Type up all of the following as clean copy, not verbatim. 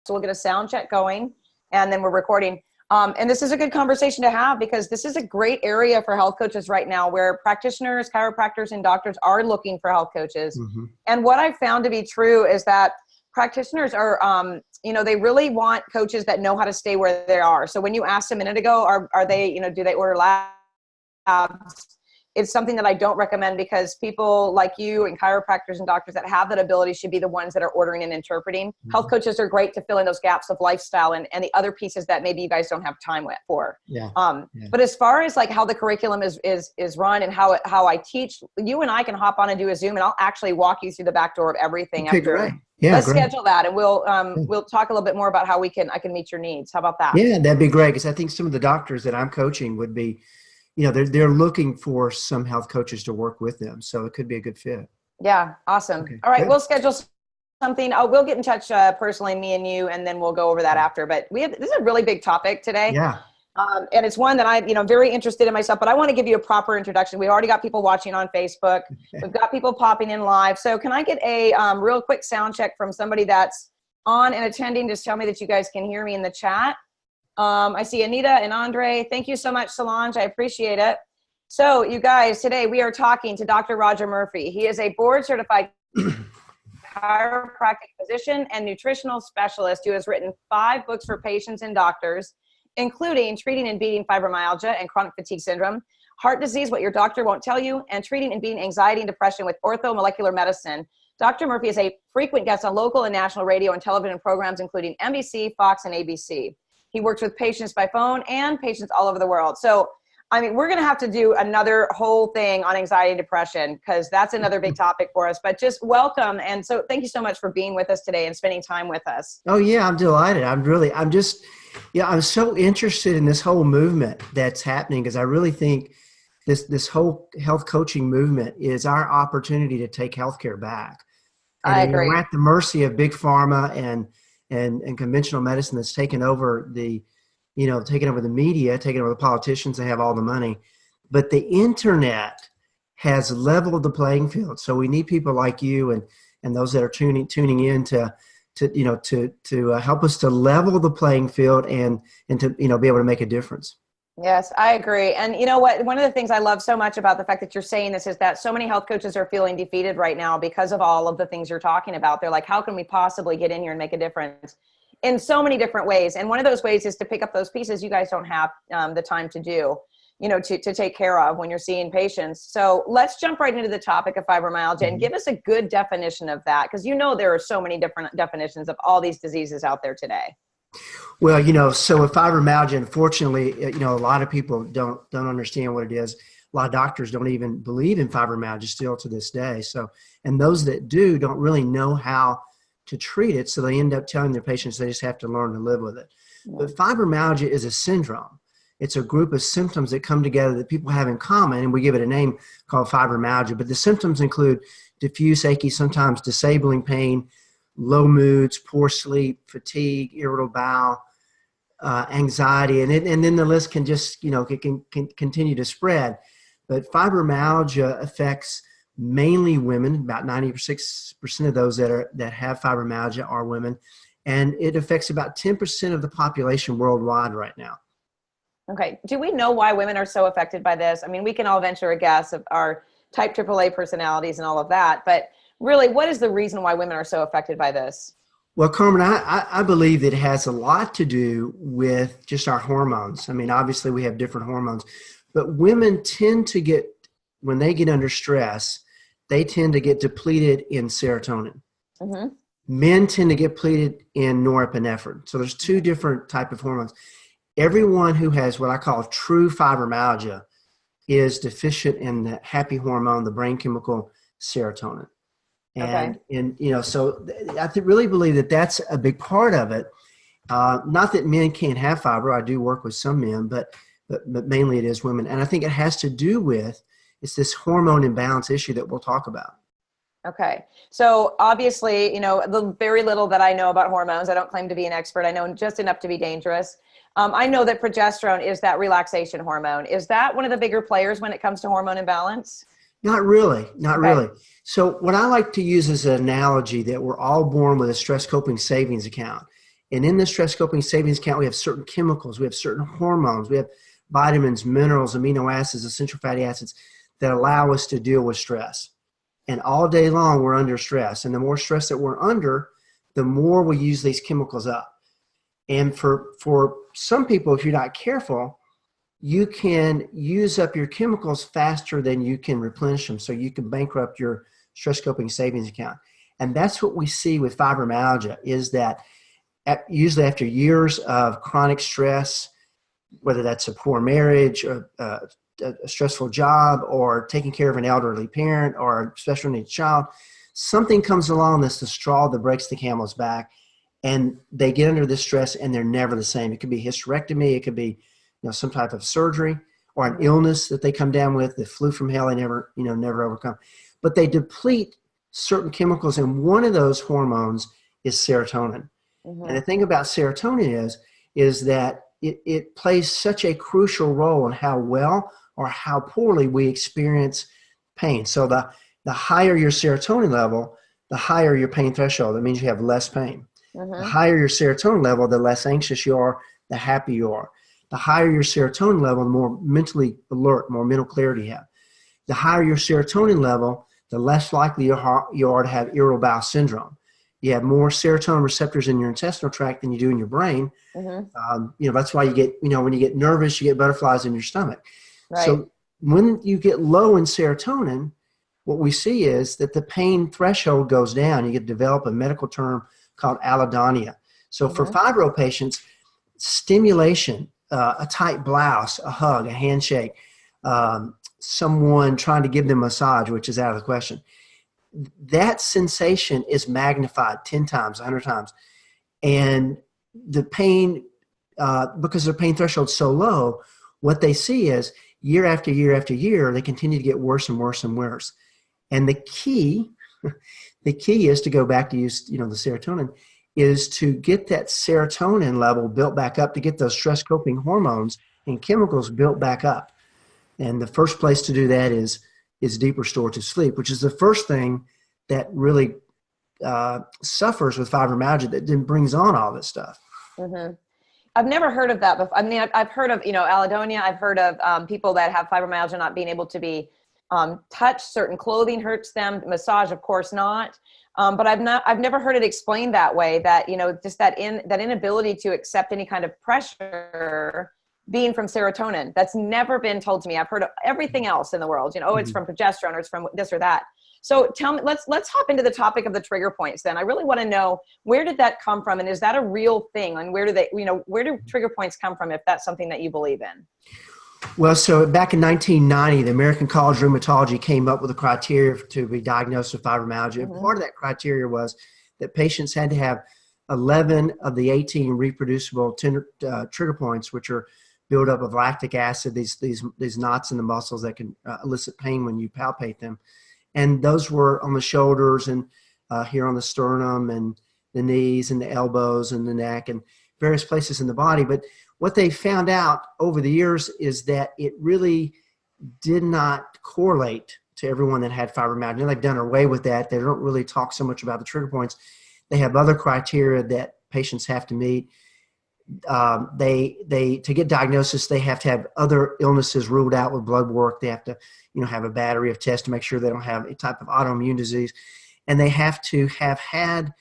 So we'll get a sound check going, and then we're recording. And this is a good conversation to have because this is a great area for health coaches right now where practitioners, chiropractors, and doctors are looking for health coaches. Mm-hmm. And what I've found to be true is that practitioners are, they really want coaches that know how to stay where they are. So when you asked a minute ago, are they, do they order labs? It's something that I don't recommend because people like you and chiropractors and doctors that have that ability should be the ones that are ordering and interpreting. Mm-hmm. Health coaches are great to fill in those gaps of lifestyle and the other pieces that maybe you guys don't have time for. Yeah. But as far as like how the curriculum is run and how I teach, you and I can hop on and do a Zoom and I'll actually walk you through the back door of everything. Okay, great. Yeah, let's schedule that and we'll talk a little bit more about how I can meet your needs. How about that? Yeah, that'd be great because I think some of the doctors that I'm coaching would be, they're looking for some health coaches to work with them. So it could be a good fit. Yeah. Awesome. Okay, all right. Good. We'll schedule something. We'll get in touch personally, me and you, and then we'll go over that after. But this is a really big topic today. Yeah. And it's one that I'm very interested in myself, but I want to give you a proper introduction. We already got people watching on Facebook. We've got people popping in live. So can I get a real quick sound check from somebody that's on and attending? Just tell me that you guys can hear me in the chat. I see Anita and Andre. Thank you so much, Solange. I appreciate it. So you guys, today we are talking to Dr. Rodger Murphree. He is a board certified chiropractic physician and nutritional specialist who has written 5 books for patients and doctors, including Treating and Beating Fibromyalgia and Chronic Fatigue Syndrome, Heart Disease, What Your Doctor Won't Tell You, and Treating and Beating Anxiety and Depression with Orthomolecular Medicine. Dr. Murphree is a frequent guest on local and national radio and television programs, including NBC, Fox, and ABC. He works with patients by phone and patients all over the world. So, we're going to have to do another whole thing on anxiety and depression because that's another big topic for us. But just welcome. And so thank you so much for being with us today and spending time with us. Oh, yeah, I'm delighted. I'm so interested in this whole movement that's happening because I really think this whole health coaching movement is our opportunity to take healthcare back. And I agree. We're at the mercy of big pharma and conventional medicine that's taken over the media, taking over the politicians. They have all the money, but the internet has leveled the playing field. So we need people like you and those that are tuning in to help us to level the playing field and to be able to make a difference. Yes, I agree. And you know what? One of the things I love so much about the fact that you're saying this is that so many health coaches are feeling defeated right now because of all of the things you're talking about. They're like, how can we possibly get in here and make a difference in so many different ways? And one of those ways is to pick up those pieces you guys don't have the time to do, to take care of when you're seeing patients. So let's jump right into the topic of fibromyalgia and give us a good definition of that. Because there are so many different definitions of all these diseases out there today. Well, so with fibromyalgia, unfortunately, a lot of people don't understand what it is. A lot of doctors don't even believe in fibromyalgia still to this day. So, and those that do don't really know how to treat it. So they end up telling their patients they just have to learn to live with it. Yeah. But fibromyalgia is a syndrome. It's a group of symptoms that come together that people have in common, and we give it a name called fibromyalgia. But the symptoms include diffuse, achy, sometimes disabling pain, low moods, poor sleep, fatigue, irritable bowel, anxiety, and then the list can just can continue to spread. But fibromyalgia affects mainly women. About 96% of those that have fibromyalgia are women, and it affects about 10% of the population worldwide right now. Okay. Do we know why women are so affected by this? We can all venture a guess of our type AAA personalities and all of that, but really, what is the reason why women are so affected by this? Well, Carmen, I believe that it has a lot to do with just our hormones. Obviously we have different hormones, but women tend to get, when they get under stress, they tend to get depleted in serotonin. Mm-hmm. Men tend to get depleted in norepinephrine. So there's 2 different types of hormones. Everyone who has what I call true fibromyalgia is deficient in the happy hormone, the brain chemical serotonin. And so I really believe that that's a big part of it. Not that men can't have fibro. I do work with some men, but mainly it is women. And I think it has to do with, it's this hormone imbalance issue that we'll talk about. Okay. So obviously, the very little that I know about hormones, I don't claim to be an expert. I know just enough to be dangerous. I know that progesterone is that relaxation hormone. Is that one of the bigger players when it comes to hormone imbalance? Not really. Really. So what I like to use as an analogy that we're all born with a stress coping savings account. And in the stress coping savings account, we have certain chemicals, we have certain hormones, we have vitamins, minerals, amino acids, essential fatty acids that allow us to deal with stress. And all day long, we're under stress. And the more stress that we're under, the more we use these chemicals up. And for some people, if you're not careful, you can use up your chemicals faster than you can replenish them. So you can bankrupt your stress coping savings account. And that's what we see with fibromyalgia, is that usually after years of chronic stress, whether that's a poor marriage or a stressful job or taking care of an elderly parent or a special needs child, something comes along that's the straw that breaks the camel's back, and they get under this stress and they're never the same. It could be hysterectomy, it could be some type of surgery or an illness that they come down with, the flu from hell they never overcome. But they deplete certain chemicals, and one of those hormones is serotonin. Mm-hmm. And the thing about serotonin is that it plays such a crucial role in how well or how poorly we experience pain. So the higher your serotonin level, the higher your pain threshold. That means you have less pain. Mm-hmm. The higher your serotonin level, the less anxious you are, the happier you are. The higher your serotonin level, the more mentally alert, more mental clarity you have. The higher your serotonin level, the less likely you are to have irritable bowel syndrome. You have more serotonin receptors in your intestinal tract than you do in your brain. Mm-hmm. That's why you get, when you get nervous, you get butterflies in your stomach. Right. So when you get low in serotonin, what we see is that the pain threshold goes down. You get to develop a medical term called allodynia. So for fibro patients, stimulation, a tight blouse, a hug, a handshake, someone trying to give them a massage, which is out of the question, that sensation is magnified 10 times, 100 times. And the pain, because their pain threshold is so low, what they see is year after year after year, they continue to get worse and worse and worse. And the key is to go back to use, the serotonin, is to get that serotonin level built back up, to get those stress coping hormones and chemicals built back up. And the first place to do that is deep restorative sleep, which is the first thing that really suffers with fibromyalgia, that then brings on all this stuff. Mm-hmm. I've never heard of that before. I mean, I've heard of, allodynia. I've heard of people that have fibromyalgia not being able to be touched. Certain clothing hurts them. Massage, of course, not. But I've never heard it explained that way, that, just that inability to accept any kind of pressure being from serotonin. That's never been told to me. I've heard of everything else in the world, it's from progesterone or it's from this or that. So tell me, let's hop into the topic of the trigger points then. I really want to know, where did that come from? And is that a real thing? And where do trigger points come from, if that's something that you believe in? Well, so back in 1990, the American College of Rheumatology came up with a criteria to be diagnosed with fibromyalgia. Mm-hmm. Part of that criteria was that patients had to have 11 of the 18 reproducible trigger points, which are build up of lactic acid, these knots in the muscles that can elicit pain when you palpate them. And those were on the shoulders and here on the sternum and the knees and the elbows and the neck and various places in the body. But what they found out over the years is that it really did not correlate to everyone that had fibromyalgia. Now, they've done away with that. They don't really talk so much about the trigger points. They have other criteria that patients have to meet. They to get diagnosis, they have to have other illnesses ruled out with blood work. They have to, have a battery of tests to make sure they don't have a type of autoimmune disease. And they have to have had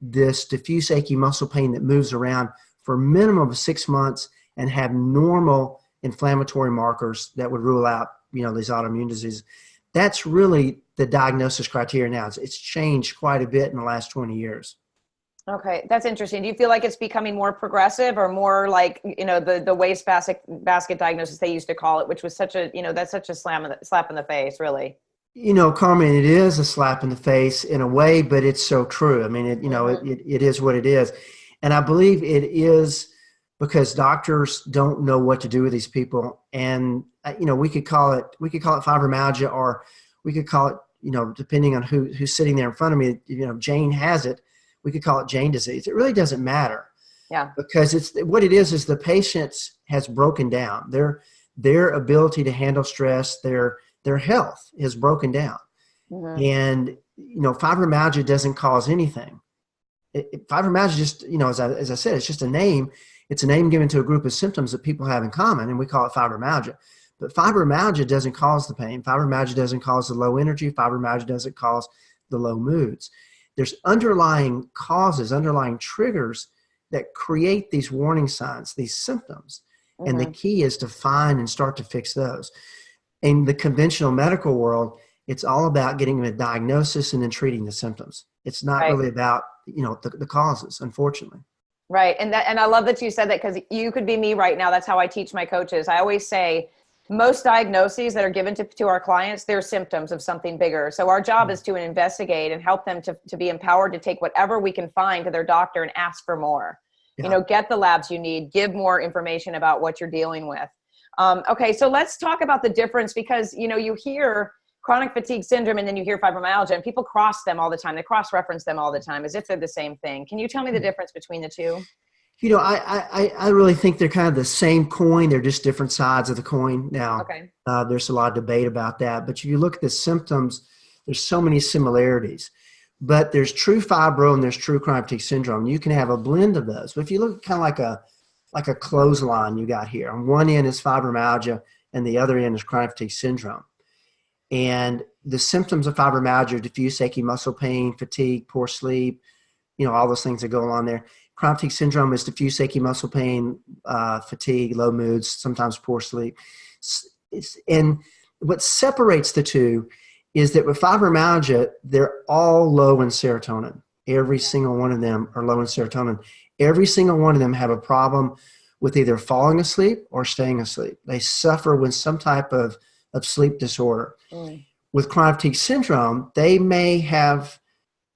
this diffuse achy muscle pain that moves around for a minimum of 6 months and have normal inflammatory markers that would rule out, these autoimmune diseases. That's really the diagnosis criteria now. It's changed quite a bit in the last 20 years. Okay, that's interesting. Do you feel like it's becoming more progressive, or more like, the wastebasket diagnosis they used to call it, which was such a, that's such a slap in the face, really? Carmen, it is a slap in the face in a way, but it's so true. I mean, it is what it is. And I believe it is because doctors don't know what to do with these people. And, we could call it fibromyalgia, or we could call it, depending on who's sitting there in front of me, Jane has it. We could call it Jane disease. It really doesn't matter. Yeah. Because what it is the patient has broken down. Their ability to handle stress, their health has broken down. Mm-hmm. And, fibromyalgia doesn't cause anything. Fibromyalgia is just, as I said, it's just a name. It's a name given to a group of symptoms that people have in common, and we call it fibromyalgia. But fibromyalgia doesn't cause the pain. Fibromyalgia doesn't cause the low energy. Fibromyalgia doesn't cause the low moods. There's underlying causes, underlying triggers that create these warning signs, these symptoms. Mm-hmm. And the key is to find and start to fix those. In the conventional medical world, it's all about getting a diagnosis and then treating the symptoms. It's not really about, the causes, unfortunately. Right. And I love that you said that, because you could be me right now. That's how I teach my coaches. I always say most diagnoses that are given to our clients, they're symptoms of something bigger. So our job is to investigate and help them to be empowered to take whatever we can find to their doctor and ask for more. Yeah. Get the labs you need, give more information about what you're dealing with. Okay. So let's talk about the difference, because, you hear chronic fatigue syndrome and then you hear fibromyalgia, and people cross them all the time. They cross-reference them all the time as if they're the same thing. Can you tell me the difference between the two? I really think they're kind of the same coin. They're just different sides of the coin. Now, okay. There's a lot of debate about that. But if you look at the symptoms, there's so many similarities. But there's true fibro and there's true chronic fatigue syndrome. You can have a blend of those. But if you look kind of like a clothesline you got here, on one end is fibromyalgia and the other end is chronic fatigue syndrome. And the symptoms of fibromyalgia are diffuse achy muscle pain, fatigue, poor sleep, all those things that go on there. Chronic fatigue syndrome is diffuse achy muscle pain, fatigue, low moods, sometimes poor sleep. And what separates the two is that with fibromyalgia, they're all low in serotonin. Every single one of them are low in serotonin. Every single one of them have a problem with either falling asleep or staying asleep. They suffer with some type of sleep disorder. Mm. With chronic fatigue syndrome, they may have,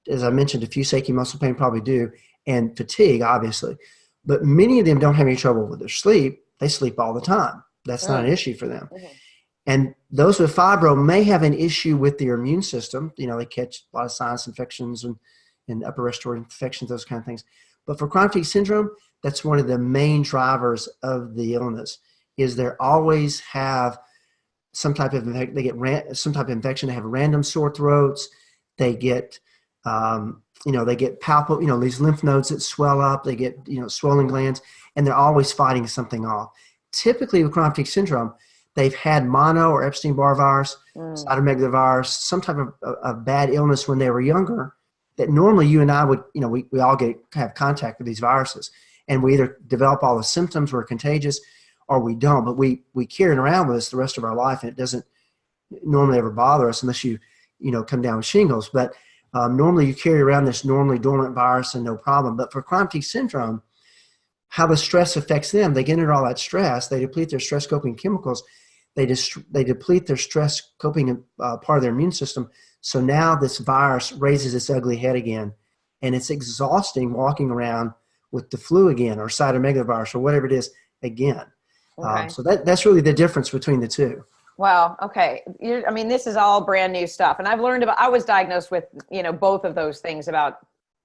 as I mentioned, diffuse achy muscle pain, probably do, and fatigue, obviously. But many of them don't have any trouble with their sleep. They sleep all the time. That's not an issue for them. Mm-hmm. And those with fibro may have an issue with their immune system. They catch a lot of sinus infections and upper respiratory infections, those kind of things. But for chronic fatigue syndrome, that's one of the main drivers of the illness, is they always have some type of some type of infection. They have random sore throats. They get they get palpable, these lymph nodes that swell up. They get swollen glands, and they're always fighting something off. Typically with chronic fatigue syndrome, they've had mono or Epstein-Barr virus, cytomegalovirus virus, some type of bad illness when they were younger, that normally you and I would, we all have contact with these viruses, and we either develop all the symptoms, we're contagious, or we don't. But we carry it around with us the rest of our life, and it doesn't normally ever bother us unless you come down with shingles. But normally you carry around this normally dormant virus and no problem. But for chronic fatigue syndrome, how the stress affects them, they get under all that stress, they deplete their stress coping chemicals, they deplete their stress coping part of their immune system. So now this virus raises its ugly head again, and it's exhausting walking around with the flu again, or cytomegalovirus, or whatever it is again. Okay. So that's really the difference between the two. Wow. Okay. This is all brand new stuff. And I've learned I was diagnosed with, both of those things about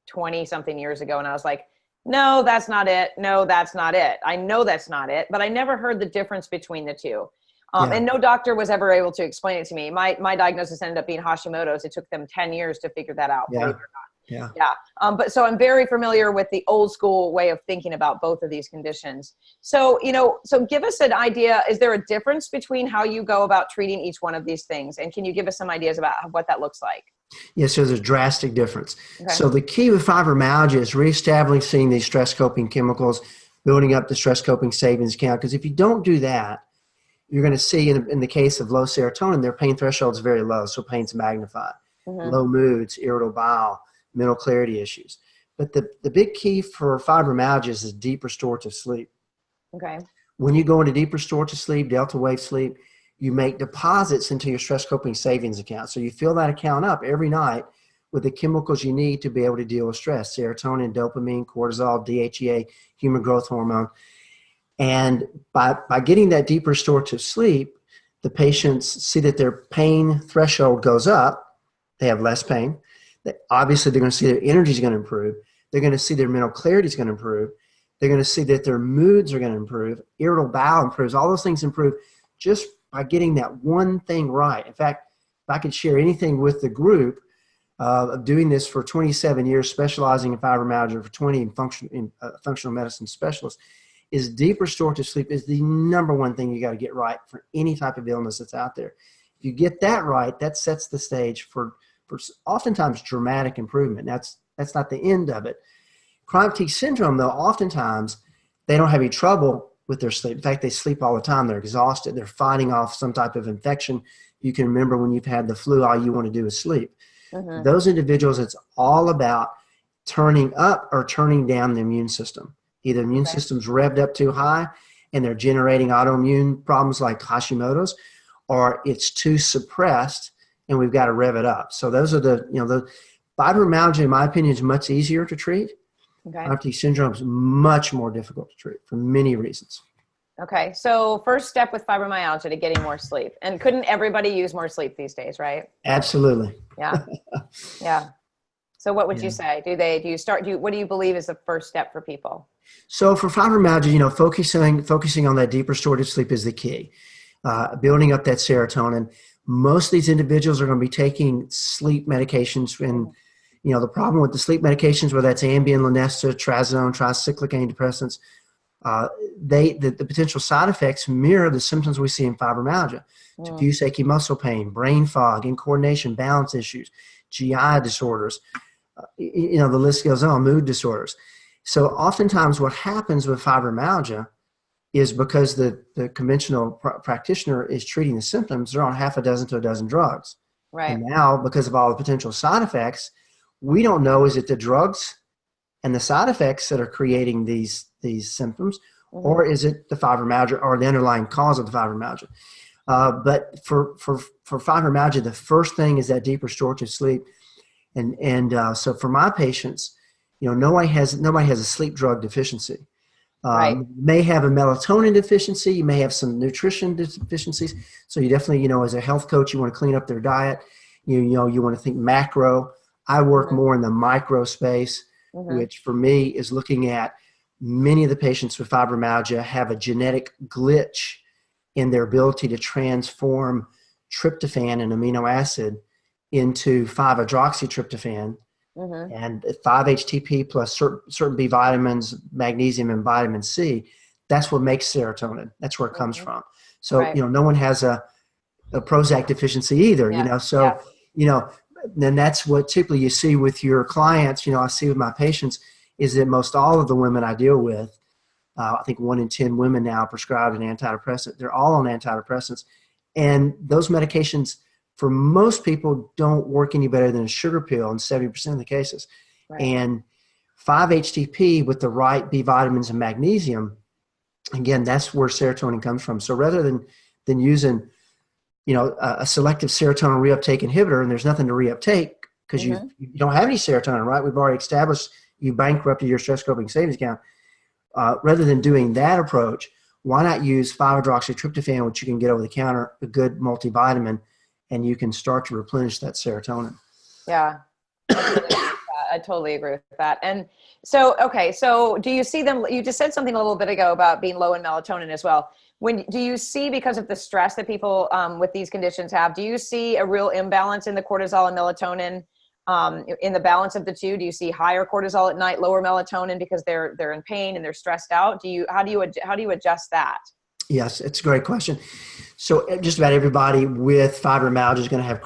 20 something years ago. And I was like, no, that's not it. No, that's not it. I know that's not it, but I never heard the difference between the two. And no doctor was ever able to explain it to me. My diagnosis ended up being Hashimoto's. It took them 10 years to figure that out. Yeah. Yeah. But so I'm very familiar with the old school way of thinking about both of these conditions. So, so give us an idea. Is there a difference between how you go about treating each one of these things? And can you give us some ideas about what that looks like? Yes, there's a drastic difference. Okay. So the key with fibromyalgia is reestablishing these stress coping chemicals, building up the stress coping savings account. Because if you don't do that, you're going to see in the case of low serotonin, their pain threshold is very low. So pain's magnified. Mm-hmm. Low moods, irritable bowel, mental clarity issues. But the big key for fibromyalgia is deep restorative sleep. Okay. When you go into deep restorative sleep, delta wave sleep, you make deposits into your stress coping savings account. So you fill that account up every night with the chemicals you need to be able to deal with stress: serotonin, dopamine, cortisol, DHEA, human growth hormone. And by getting that deep restorative sleep, the patients see that their pain threshold goes up. They have less pain. Obviously, they're going to see their energy is going to improve. They're going to see their mental clarity is going to improve. They're going to see that their moods are going to improve. Irritable bowel improves. All those things improve just by getting that one thing right. In fact, if I could share anything with the group, of doing this for 27 years, specializing in fibromyalgia, for 20 in functional medicine specialist, is deep restorative sleep is the number one thing you got to get right for any type of illness that's out there. If you get that right, that sets the stage for oftentimes dramatic improvement. That's not the end of it. Chronic fatigue syndrome, though, oftentimes they don't have any trouble with their sleep. In fact, they sleep all the time. They're exhausted. They're fighting off some type of infection. You can remember when you've had the flu, all you want to do is sleep. Mm-hmm. Those individuals, it's all about turning up or turning down the immune system. Either the immune system's revved up too high and they're generating autoimmune problems like Hashimoto's, or it's too suppressed and we've got to rev it up. So those are the fibromyalgia, in my opinion, is much easier to treat. Chronic fatigue syndrome is much more difficult to treat for many reasons. Okay. So first step with fibromyalgia to getting more sleep. And couldn't everybody use more sleep these days, right? Absolutely. Yeah. Yeah. So what would you say? What do you believe is the first step for people? So for fibromyalgia, focusing on that deep restorative sleep is the key. Building up that serotonin. Most of these individuals are going to be taking sleep medications, and the problem with the sleep medications, whether that's Ambien, Lunesta, Trazodone, tricyclic antidepressants, the potential side effects mirror the symptoms we see in fibromyalgia: diffuse achy muscle pain, brain fog, incoordination, balance issues, GI disorders. The list goes on, mood disorders. So oftentimes what happens with fibromyalgia is because the conventional practitioner is treating the symptoms, they're on half a dozen to a dozen drugs. Right. And now, because of all the potential side effects, we don't know, is it the drugs and the side effects that are creating these symptoms, or is it the fibromyalgia or the underlying cause of the fibromyalgia? But for fibromyalgia, the first thing is that deep restorative sleep. And so for my patients, nobody has a sleep drug deficiency. You may have a melatonin deficiency. You may have some nutrition deficiencies. So you definitely, as a health coach, you want to clean up their diet. You want to think macro. I work more in the micro space, which for me is looking at many of the patients with fibromyalgia have a genetic glitch in their ability to transform tryptophan, an amino acid, into 5-hydroxytryptophan and 5-HTP plus certain B vitamins, magnesium and vitamin C. That's what makes serotonin. That's where it comes from. So, no one has a Prozac deficiency either, then that's what typically you see with your clients. I see with my patients is that most all of the women I deal with, I think 1 in 10 women now prescribed an antidepressant. They're all on antidepressants. And those medications, for most people, don't work any better than a sugar pill in 70% of the cases. And 5-HTP with the right B vitamins and magnesium, again, that's where serotonin comes from. So rather than using, a selective serotonin reuptake inhibitor, and there's nothing to reuptake because you don't have any serotonin, right? We've already established you bankrupted your stress coping savings account. Rather than doing that approach, why not use 5-hydroxytryptophan, which you can get over the counter, a good multivitamin, and you can start to replenish that serotonin. Yeah, I totally agree with that. And so, so do you see them, you just said something a little bit ago about being low in melatonin as well. Do you see, because of the stress that people with these conditions have, do you see a real imbalance in the cortisol and melatonin, in the balance of the two? Do you see higher cortisol at night, lower melatonin because they're in pain and they're stressed out? How do you adjust that? Yes, it's a great question. So just about everybody with fibromyalgia is going to have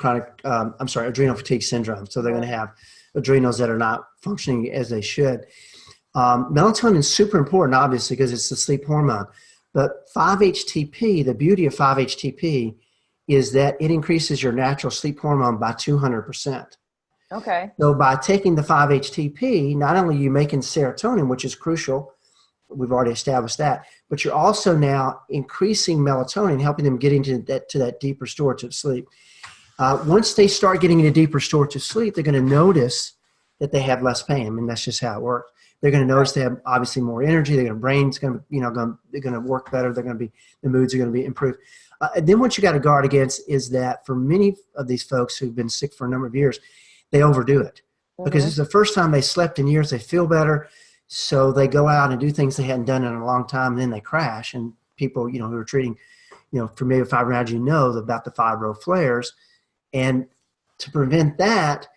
adrenal fatigue syndrome. So they're going to have adrenals that are not functioning as they should. Melatonin is super important, obviously, because it's the sleep hormone. But 5-HTP, the beauty of 5-HTP is that it increases your natural sleep hormone by 200%. Okay. So by taking the 5-HTP, not only are you making serotonin, which is crucial, we've already established that, but you're also now increasing melatonin, helping them get into that deep restorative sleep. Once they start getting into deep restorative sleep, they're going to notice that they have less pain. I mean, that's just how it works. They're going to notice they have obviously more energy. Their brain's going to, they're going to work better. The moods are going to be improved. And then what you got to guard against is that for many of these folks who've been sick for a number of years, they overdo it because it's the first time they slept in years. They feel better. So they go out and do things they hadn't done in a long time, and then they crash. And people, who are treating, familiar with fibromyalgia, know about the fibro flares. And to prevent that,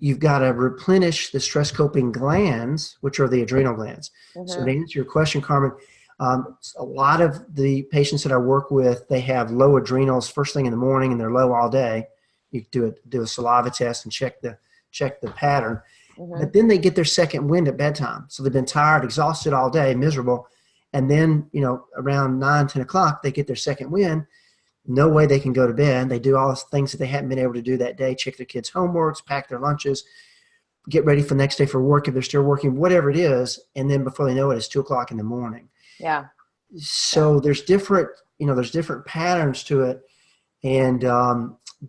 you've got to replenish the stress coping glands, which are the adrenal glands. So to answer your question, Carmen, a lot of the patients that I work with, they have low adrenals first thing in the morning, and they're low all day. You do a saliva test and check the pattern. But then they get their second wind at bedtime. So they've been tired, exhausted all day, miserable. And then, around 9, 10 o'clock, they get their second wind. No way they can go to bed. They do all the things that they hadn't been able to do that day, check their kids' homeworks, pack their lunches, get ready for the next day for work if they're still working, whatever it is. And then before they know it, it's 2 o'clock in the morning. Yeah. So there's different patterns to it. And,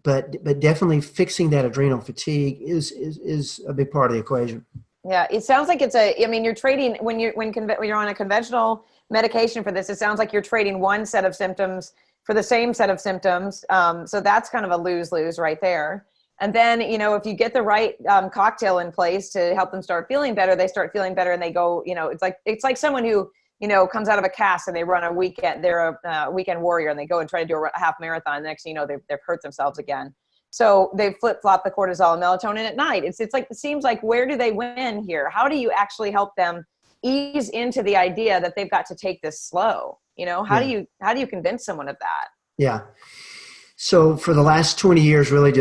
but definitely fixing that adrenal fatigue is a big part of the equation. Yeah. It sounds like you're trading when you're on a conventional medication for this, it sounds like you're trading one set of symptoms for the same set of symptoms. So that's kind of a lose-lose right there. And then, if you get the right cocktail in place to help them start feeling better, they start feeling better and they go, it's like someone who, comes out of a cast and they run a weekend, they're a weekend warrior and they go and try to do a half marathon. Next thing you know, they've hurt themselves again. So they flip-flop the cortisol and melatonin at night. It seems like, where do they win here? How do you actually help them ease into the idea that they've got to take this slow? How do you convince someone of that? Yeah. So for the last 20 years, really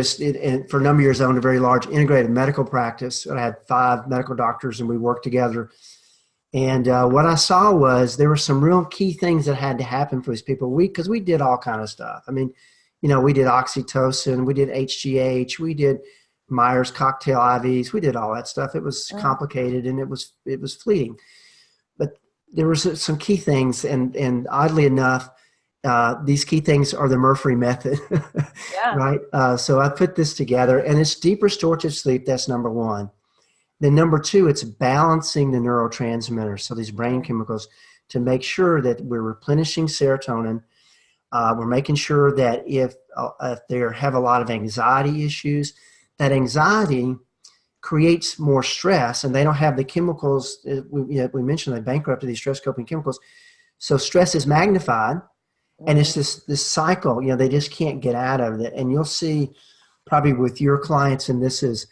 for a number of years, I owned a very large integrated medical practice. I had 5 medical doctors and we worked together. And what I saw was there were some real key things that had to happen for these people. Because we did all kind of stuff. I mean, we did oxytocin, we did HGH, we did Myers cocktail IVs, we did all that stuff. It was complicated and it was fleeting. But there were some key things, and oddly enough, these key things are the Murphree method, yeah. Right? So I put this together, and it's deep restorative sleep. That's number 1. Then number 2, it's balancing the neurotransmitters, so these brain chemicals, to make sure that we're replenishing serotonin. We're making sure that if they have a lot of anxiety issues, that anxiety creates more stress, and they don't have the chemicals. We mentioned they bankrupted these stress coping chemicals. So stress is magnified, and it's this cycle, they just can't get out of it. And you'll see probably with your clients, and this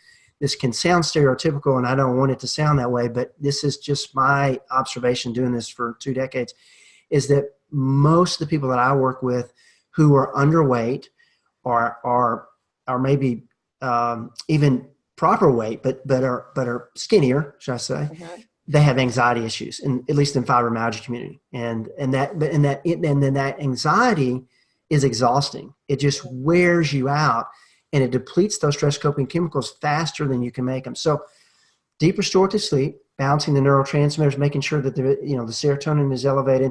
can sound stereotypical, and I don't want it to sound that way, but this is just my observation doing this for 2 decades, is that most of the people that I work with who are underweight are maybe even proper weight, but are skinnier, should I say? They have anxiety issues, and at least in fibromyalgia community, and then that anxiety is exhausting. It just wears you out, and it depletes those stress coping chemicals faster than you can make them. So, deep restorative sleep, balancing the neurotransmitters, making sure that the serotonin is elevated.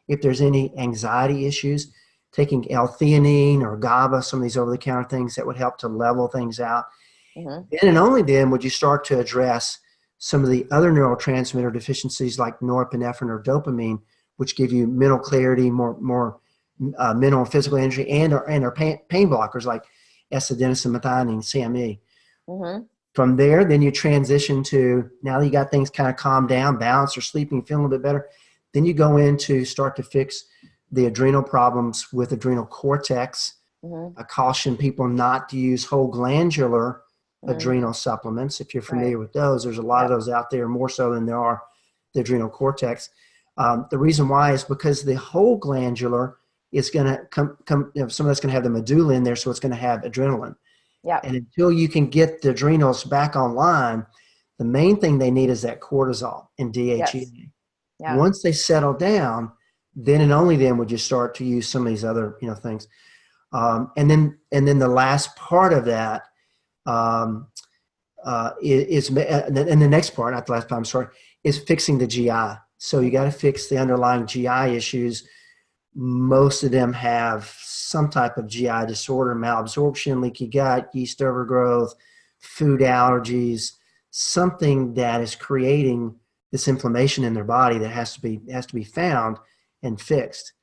If there's any anxiety issues, taking L-theanine or GABA, some of these over-the-counter things that would help to level things out. Then and only then would you start to address some of the other neurotransmitter deficiencies like norepinephrine or dopamine, which give you mental clarity, more mental and physical energy, and our pain blockers like S-adenosine, methionine, SAMe. From there, then you transition to, now that you got things kind of calmed down, balanced or sleeping, feeling a little bit better, then you go in to start to fix the adrenal problems with adrenal cortex. I caution people not to use whole glandular adrenal supplements. If you're familiar with those, there's a lot of those out there, more so than there are the adrenal cortex. The reason why is because the whole glandular is going to come some of that's going to have the medulla in there, so it's going to have adrenaline. And until you can get the adrenals back online, the main thing they need is that cortisol and DHEA. Once they settle down, then and only then would you start to use some of these other things. And then the last part of that is and the next part, not the last part, I'm sorry, is fixing the GI. So you got to fix the underlying GI issues. Most of them have some type of GI disorder, malabsorption, leaky gut, yeast overgrowth, food allergies, something that is creating this inflammation in their body that has to be found and fixed.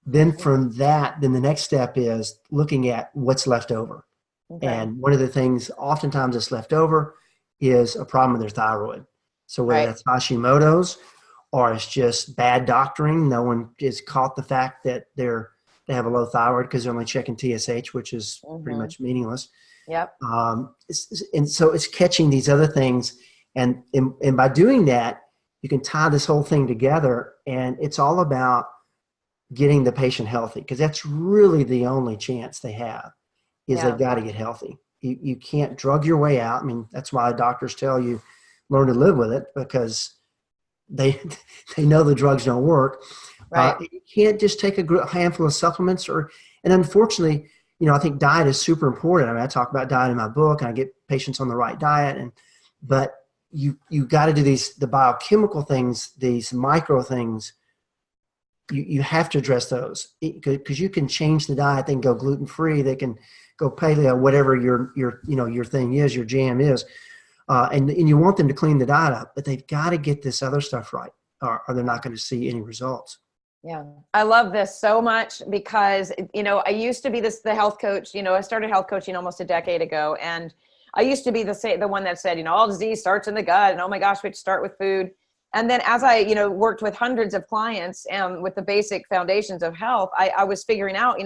Then from that, then the next step is looking at what's left over. And one of the things oftentimes that's left over is a problem with their thyroid. So whether that's Hashimoto's or it's just bad doctoring, no one has caught the fact that they have a low thyroid because they're only checking TSH, which is pretty much meaningless. Yep. And so it's catching these other things. And by doing that, you can tie this whole thing together, and it's all about getting the patient healthy, because that's really the only chance they have, is they've got to get healthy. You can't drug your way out. I mean, that's why doctors tell you learn to live with it, because they know the drugs don't work. Right. You can't just take a handful of supplements, and unfortunately, I think diet is super important. I mean, I talk about diet in my book, and I get patients on the right diet, but you got to do the biochemical things, these micro things. You have to address those, because you can change the diet. They can go gluten-free. They can go paleo, whatever your thing is, your jam is. And you want them to clean the diet up, but they've got to get this other stuff right, or they're not going to see any results. Yeah. I love this so much, because, I used to be the health coach. I started health coaching almost a decade ago. And I used to be the one that said, all disease starts in the gut, and oh my gosh, we have to start with food. And then as I, worked with hundreds of clients and with the basic foundations of health, I was figuring out,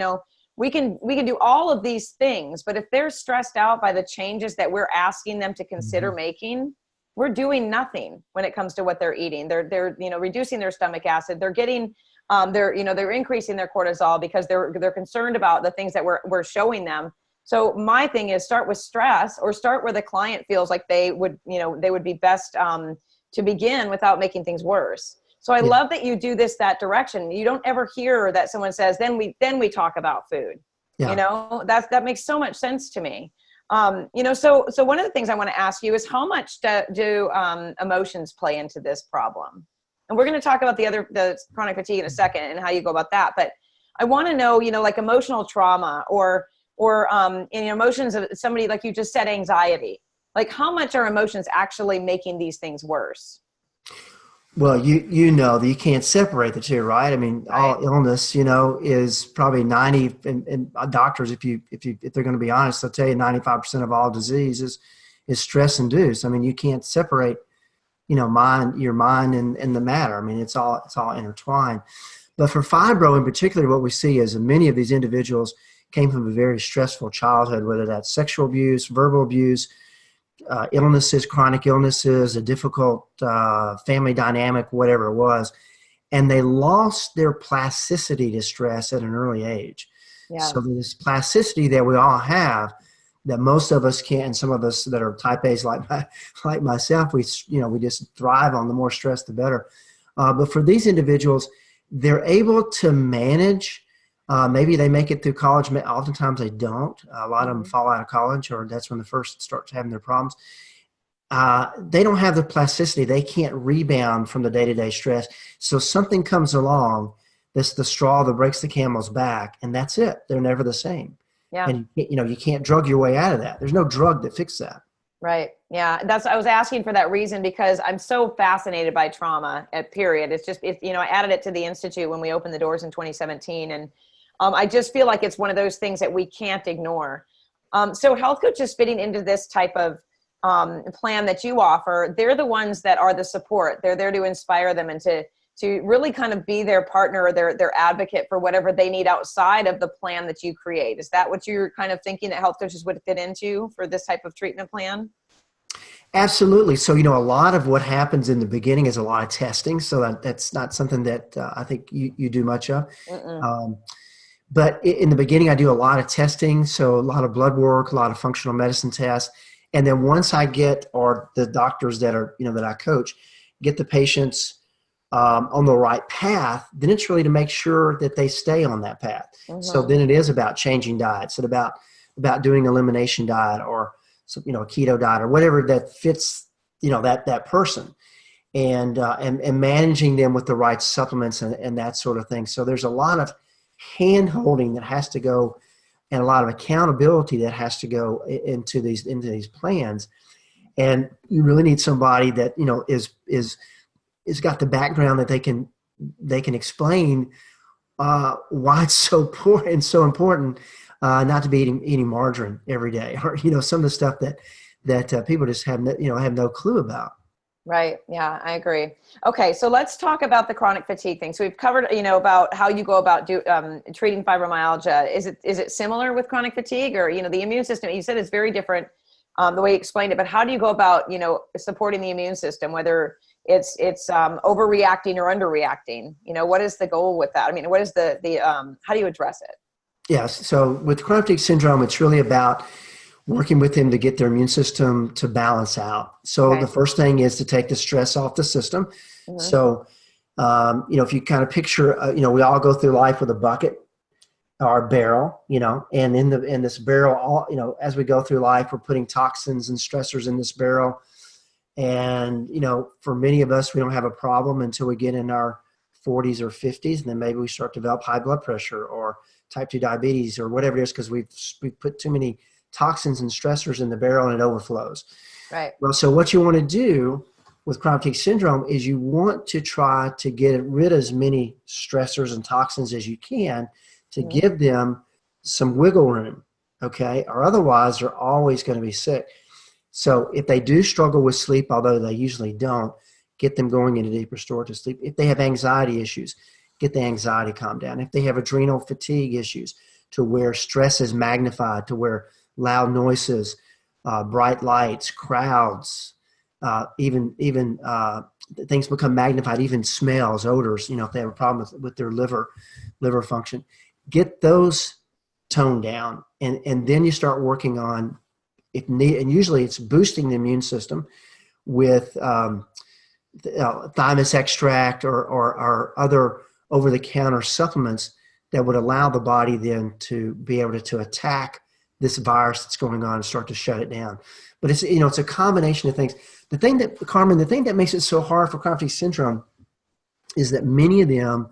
we can do all of these things, but if they're stressed out by the changes that we're asking them to consider making, we're doing nothing when it comes to what they're eating. They're reducing their stomach acid. They're getting, they're increasing their cortisol, because they're concerned about the things that we're showing them. So my thing is, start with stress, or start where the client feels like they would be best to begin without making things worse. So I love that you do that direction. You don't ever hear that someone says, then we talk about food. That makes so much sense to me. So one of the things I want to ask you is, how much do emotions play into this problem? And we're going to talk about the chronic fatigue in a second, and how you go about that. But I want to know, like emotional trauma or emotions of somebody, like you just said, anxiety. Like, how much are emotions actually making these things worse? Well, that you can't separate the two, right? I mean, all illness, is probably 90, and doctors, if they're going to be honest, they'll tell you 95% of all disease is stress induced. I mean, you can't separate, your mind and the matter. I mean, it's all intertwined. But for fibro in particular, what we see is many of these individuals came from a very stressful childhood, whether that's sexual abuse, verbal abuse, illnesses, chronic illnesses, a difficult family dynamic, whatever it was. And they lost their plasticity to stress at an early age. Yeah. So this plasticity that we all have, that most of us can't, and some of us that are type A's like myself, we just thrive on the more stress, the better. But for these individuals, they're able to manage. Maybe they make it through college. Oftentimes they don't. A lot of them fall out of college, or that's when they first start having their problems. They don't have the plasticity. They can't rebound from the day-to-day stress. So something comes along, that's the straw that breaks the camel's back, and that's it. They're never the same. Yeah. And you can't drug your way out of that. There's no drug that fixes that. Right. Yeah. I was asking for that reason, because I'm so fascinated by trauma period. It's just, I added it to the Institute when we opened the doors in 2017. And I just feel like it's one of those things that we can't ignore. So health coaches fitting into this type of plan that you offer, they're the ones that are the support. They're there to inspire them, and to really kind of be their partner, or their advocate for whatever they need outside of the plan that you create. Is that what you're kind of thinking that health coaches would fit into for this type of treatment plan? Absolutely. So, a lot of what happens in the beginning is a lot of testing. So that's not something that I think you do much of. But in the beginning, I do a lot of testing. So a lot of blood work, a lot of functional medicine tests. And then once I get, or the doctors that are, that I coach, get the patients on the right path, then it's really to make sure that they stay on that path. So then it is about changing diets, and about doing elimination diet, or a keto diet, or whatever that fits, that person, and managing them with the right supplements and that sort of thing. So there's a lot of hand holding that has to go, and a lot of accountability that has to go into these plans. And you really need somebody that, is got the background that they can explain why it's so poor and so important not to be eating margarine every day, or some of the stuff that people just have no clue about. Right. Yeah, I agree. Okay. So let's talk about the chronic fatigue thing. So we've covered, about how you go about treating fibromyalgia. Is it similar with chronic fatigue, or, the immune system, you said it's very different, the way you explained it, but how do you go about, supporting the immune system, whether it's overreacting or underreacting? What is the goal with that? I mean, what is how do you address it? Yes. So with chronic fatigue syndrome, it's really about working with them to get their immune system to balance out. So Okay. the first thing is to take the stress off the system. Mm-hmm. So, if you kind of picture, we all go through life with a bucket or a barrel, and in this barrel, as we go through life, we're putting toxins and stressors in this barrel. And, for many of us, we don't have a problem until we get in our 40s or 50s, and then maybe we start to develop high blood pressure or type 2 diabetes or whatever it is, because we've put too many toxins and stressors in the barrel and it overflows. Right. Well, so what you want to do with chronic fatigue syndrome is you want to try to get rid of as many stressors and toxins as you can to give them some wiggle room, okay? Or otherwise, they're always going to be sick. So if they do struggle with sleep, although they usually don't, get them going into deep restorative sleep. If they have anxiety issues, get the anxiety calmed down. If they have adrenal fatigue issues, to where stress is magnified, to where loud noises, bright lights, crowds, even things become magnified, even smells, odors, if they have a problem with their liver function, get those toned down. And then you start working on, and usually it's boosting the immune system with thymus extract or other over-the-counter supplements that would allow the body then to be able to attack this virus that's going on and start to shut it down. But it's, it's a combination of things. Carmen, the thing that makes it so hard for chronic fatigue syndrome is that many of them,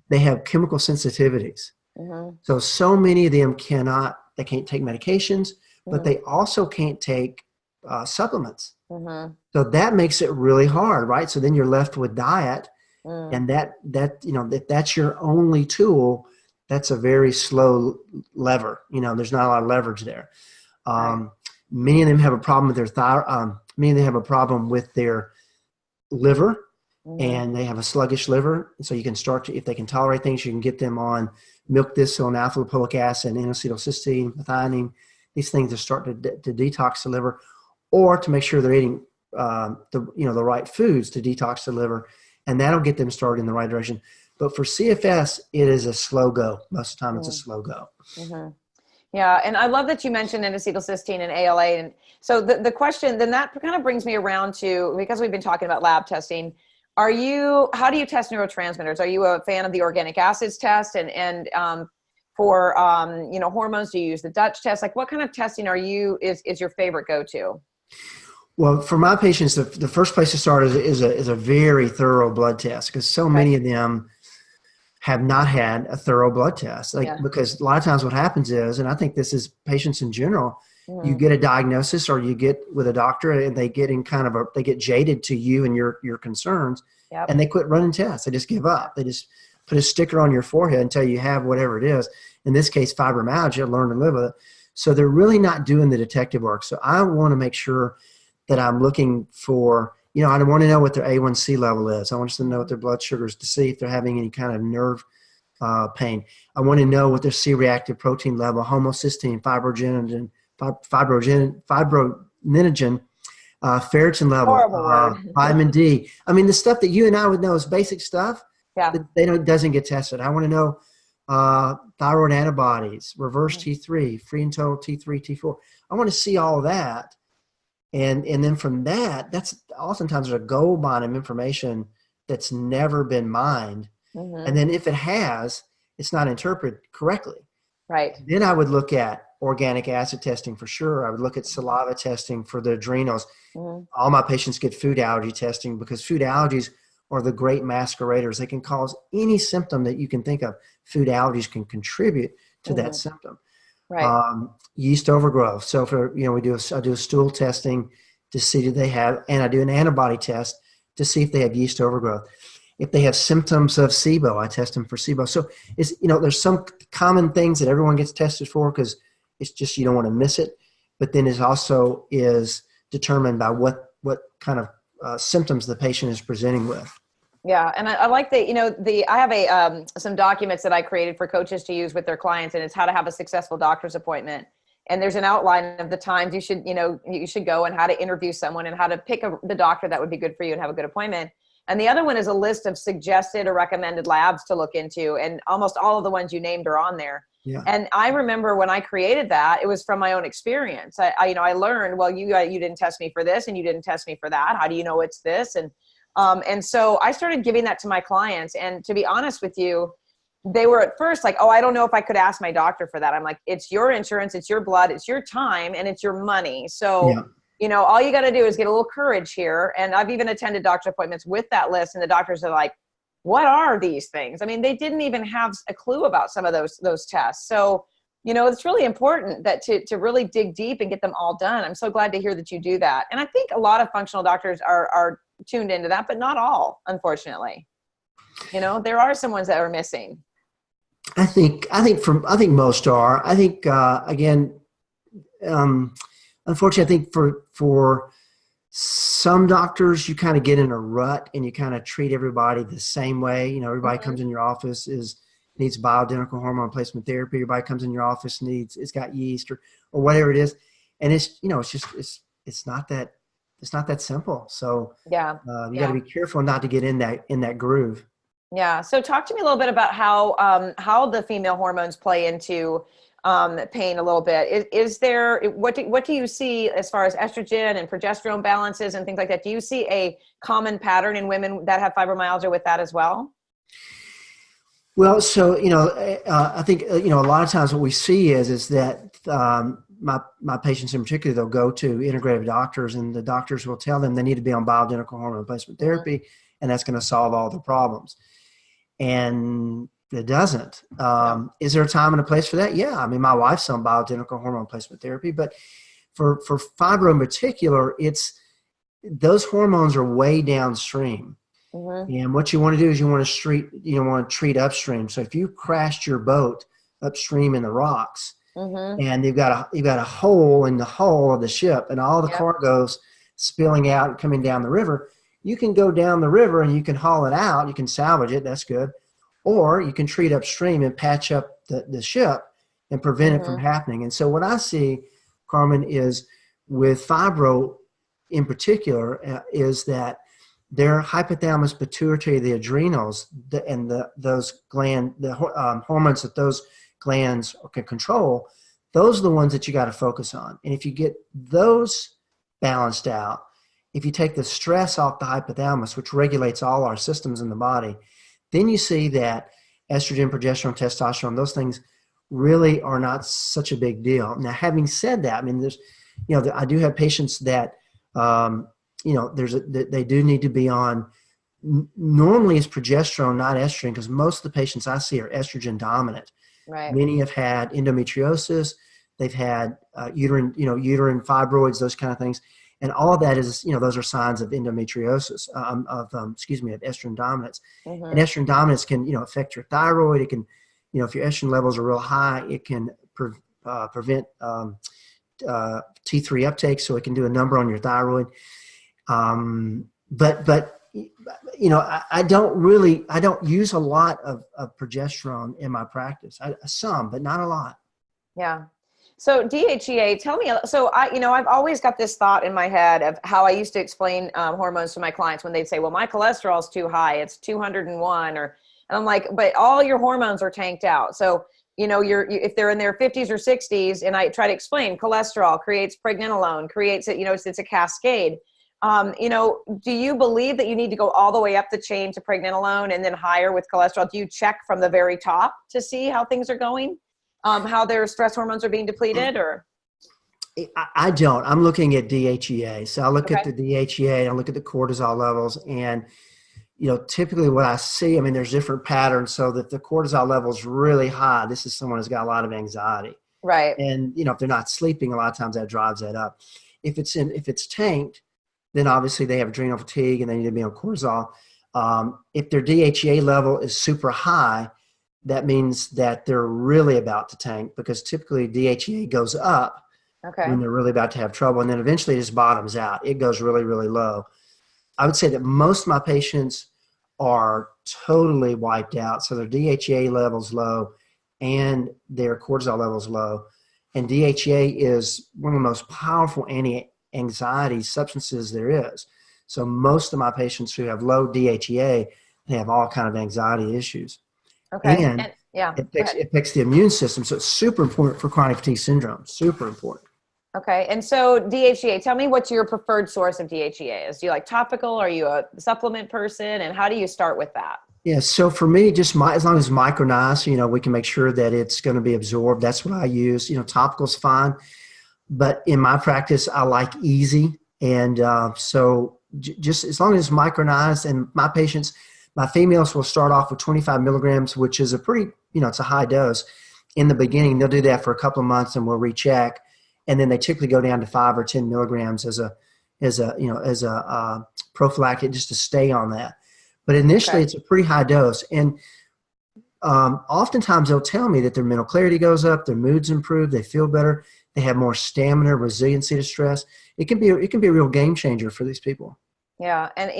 they have chemical sensitivities. Mm-hmm. So many of them they can't take medications, but they also can't take supplements. Mm-hmm. So that makes it really hard, right? So then you're left with diet, and if that's your only tool, that's a very slow lever. There's not a lot of leverage there. Right. Many of them have a problem with their thyroid. Many of them have a problem with their liver, and they have a sluggish liver. So you can start to, if they can tolerate things, you can get them on milk thistle and alpha lipoic acid, N-acetylcysteine, methionine, these things to start to detox the liver, or to make sure they're eating the right foods to detox the liver, and that'll get them started in the right direction. But for CFS, it is a slow go. Most of the time, it's a slow go. Mm-hmm. Yeah, and I love that you mentioned N-acetylcysteine and ALA. And so the question, then that kind of brings me around to, because we've been talking about lab testing, how do you test neurotransmitters? Are you a fan of the organic acids test? And for hormones, do you use the Dutch test? Like, what kind of testing is your favorite go-to? Well, for my patients, the first place to start is a very thorough blood test, because so many of them have not had a thorough blood test. Because a lot of times what happens is, and I think this is patients in general, you get a diagnosis or you get with a doctor and they get they get jaded to you and your concerns, and they quit running tests. They just give up. They just put a sticker on your forehead until you have whatever it is. In this case, fibromyalgia, learn to live with it. So they're really not doing the detective work. So I want to make sure that I'm looking for, I want to know what their A1C level is. I want to know what their blood sugar is to see if they're having any kind of nerve pain. I want to know what their C-reactive protein level, homocysteine, fibrinogen, ferritin level, vitamin D. I mean, the stuff that you and I would know is basic stuff. Yeah. Doesn't get tested. I want to know thyroid antibodies, reverse T3, free and total T3, T4. I want to see all of that. And then from that, that's oftentimes a gold mine of information that's never been mined. Mm-hmm. And then if it has, it's not interpreted correctly. Right. Then I would look at organic acid testing for sure. I would look at saliva testing for the adrenals. Mm-hmm. All my patients get food allergy testing, because food allergies are the great masqueraders. They can cause any symptom that you can think of. Food allergies can contribute to that symptom. Right. Yeast overgrowth. So I do a stool testing to see do they have, and I do an antibody test to see if they have yeast overgrowth. If they have symptoms of SIBO, I test them for SIBO. So there's some common things that everyone gets tested for, because it's just, you don't want to miss it. But then it also is determined by what kind of symptoms the patient is presenting with. Yeah. And I like that, I have some documents that I created for coaches to use with their clients, and it's how to have a successful doctor's appointment. And there's an outline of the times you should go, and how to interview someone, and how to pick the doctor that would be good for you and have a good appointment. And the other one is a list of suggested or recommended labs to look into. And almost all of the ones you named are on there. Yeah. And I remember when I created that, it was from my own experience. I learned, well, you didn't test me for this, and you didn't test me for that. How do you know it's this? And so I started giving that to my clients. And to be honest with you, they were at first like, oh, I don't know if I could ask my doctor for that. I'm like, it's your insurance, it's your blood, it's your time, and it's your money. So, all you got to do is get a little courage here. And I've even attended doctor appointments with that list, and the doctors are like, what are these things? I mean, they didn't even have a clue about some of those tests. So, it's really important that to really dig deep and get them all done. I'm so glad to hear that you do that. And I think a lot of functional doctors are tuned into that, but not all, unfortunately. There are some ones that are missing. I think most are. I think unfortunately, I think for some doctors, you kind of get in a rut and you kind of treat everybody the same way. Everybody comes in your office needs bioidentical hormone replacement therapy. Everybody comes in your office it's got yeast or whatever it is, and it's not that simple. So you got to be careful not to get in that groove. Yeah. So talk to me a little bit about how the female hormones play into pain a little bit. What do you see as far as estrogen and progesterone balances and things like that? Do you see a common pattern in women that have fibromyalgia with that as well? Well, so, I think, a lot of times what we see is that my patients in particular, they'll go to integrative doctors, and the doctors will tell them they need to be on bioidentical hormone replacement therapy, and that's going to solve all their problems. And it doesn't. Is there a time and a place for that? Yeah. I mean, my wife's on bioidentical hormone replacement therapy, but for fibro in particular, those hormones are way downstream. Mm-hmm. And what you want to do is you want to treat upstream. So if you crashed your boat upstream in the rocks, and you've got a hole in the hull of the ship, and all the cargo's spilling out and coming down the river, you can go down the river and you can haul it out. You can salvage it. That's good. Or you can treat upstream and patch up the ship and prevent it from happening. And so what I see, Carmen, is with fibro in particular, is that their hypothalamus pituitary, the adrenals, those hormones that those glands can control, those are the ones that you got to focus on. And if you get those balanced out, if you take the stress off the hypothalamus, which regulates all our systems in the body, then you see that estrogen, progesterone, testosterone, those things really are not such a big deal. Now, having said that, I mean, I do have patients that, they do need to be on, normally it's progesterone, not estrogen, because most of the patients I see are estrogen dominant. Right. Many have had endometriosis. They've had uterine fibroids, those kind of things. And all of that is, those are signs of endometriosis, of estrogen dominance. Mm-hmm. And estrogen dominance can, affect your thyroid. It can, if your estrogen levels are real high, it can prevent T3 uptake, so it can do a number on your thyroid. But I don't use a lot of progesterone in my practice. Some, but not a lot. Yeah. So DHEA, tell me, so I've always got this thought in my head of how I used to explain hormones to my clients when they'd say, well, my cholesterol's too high, it's 201, and I'm like, but all your hormones are tanked out. So, if they're in their 50s or 60s, and I try to explain cholesterol creates pregnenolone, creates it, it's a cascade. Do you believe that you need to go all the way up the chain to pregnenolone and then higher with cholesterol? Do you check from the very top to see how things are going? How their stress hormones are being depleted, or? I don't. I'm looking at DHEA. So I look at the DHEA, I look at the cortisol levels, and, typically what I see, I mean, there's different patterns. So that the cortisol level is really high, this is someone who's got a lot of anxiety. Right. And, if they're not sleeping, a lot of times that drives that up. If it's tanked, then obviously they have adrenal fatigue and they need to be on cortisol. If their DHEA level is super high, that means that they're really about to tank, because typically DHEA goes up when they're really about to have trouble, and then eventually it just bottoms out. It goes really, really low. I would say that most of my patients are totally wiped out. So their DHEA levels low and their cortisol levels low. And DHEA is one of the most powerful anti-anxiety substances there is. So most of my patients who have low DHEA, they have all kind of anxiety issues. Okay. And Yeah. it affects the immune system. So it's super important for chronic fatigue syndrome. Super important. Okay. And so DHEA, tell me what your preferred source of DHEA is. Do you like topical? Are you a supplement person? And how do you start with that? Yeah. So for me, just as long as it's micronized, we can make sure that it's going to be absorbed. That's what I use. Topical's fine. But in my practice, I like easy. And so just as long as it's micronized, and my patients, my females will start off with 25 milligrams, which is a pretty, it's a high dose. In the beginning, they'll do that for a couple of months and we'll recheck. And then they typically go down to 5 or 10 milligrams as a prophylactic, just to stay on that. But initially, It's a pretty high dose. And oftentimes they'll tell me that their mental clarity goes up, their moods improve, they feel better, they have more stamina, resiliency to stress. It can be a real game changer for these people. Yeah. And,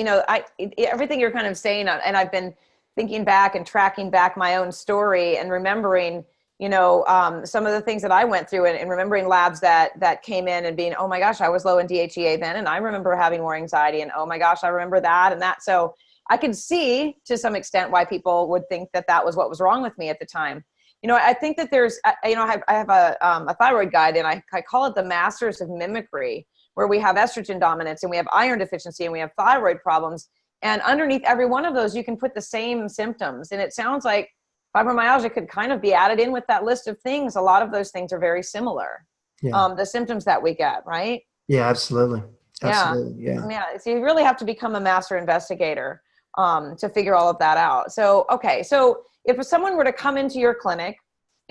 everything you're kind of saying, and I've been thinking back and tracking back my own story and remembering, some of the things that I went through and remembering labs that came in and being, oh my gosh, I was low in DHEA then. And I remember having more anxiety and, oh my gosh, I remember that and that. So I could see to some extent why people would think that was what was wrong with me at the time. I think that there's, I have a thyroid guide, and I call it the masters of mimicry, where we have estrogen dominance and we have iron deficiency and we have thyroid problems. And underneath every one of those, you can put the same symptoms. And it sounds like fibromyalgia could kind of be added in with that list of things. A lot of those things are very similar. Yeah. The symptoms that we get, right? Yeah, absolutely. Absolutely. Yeah. So you really have to become a master investigator to figure all of that out. So, okay. So if someone were to come into your clinic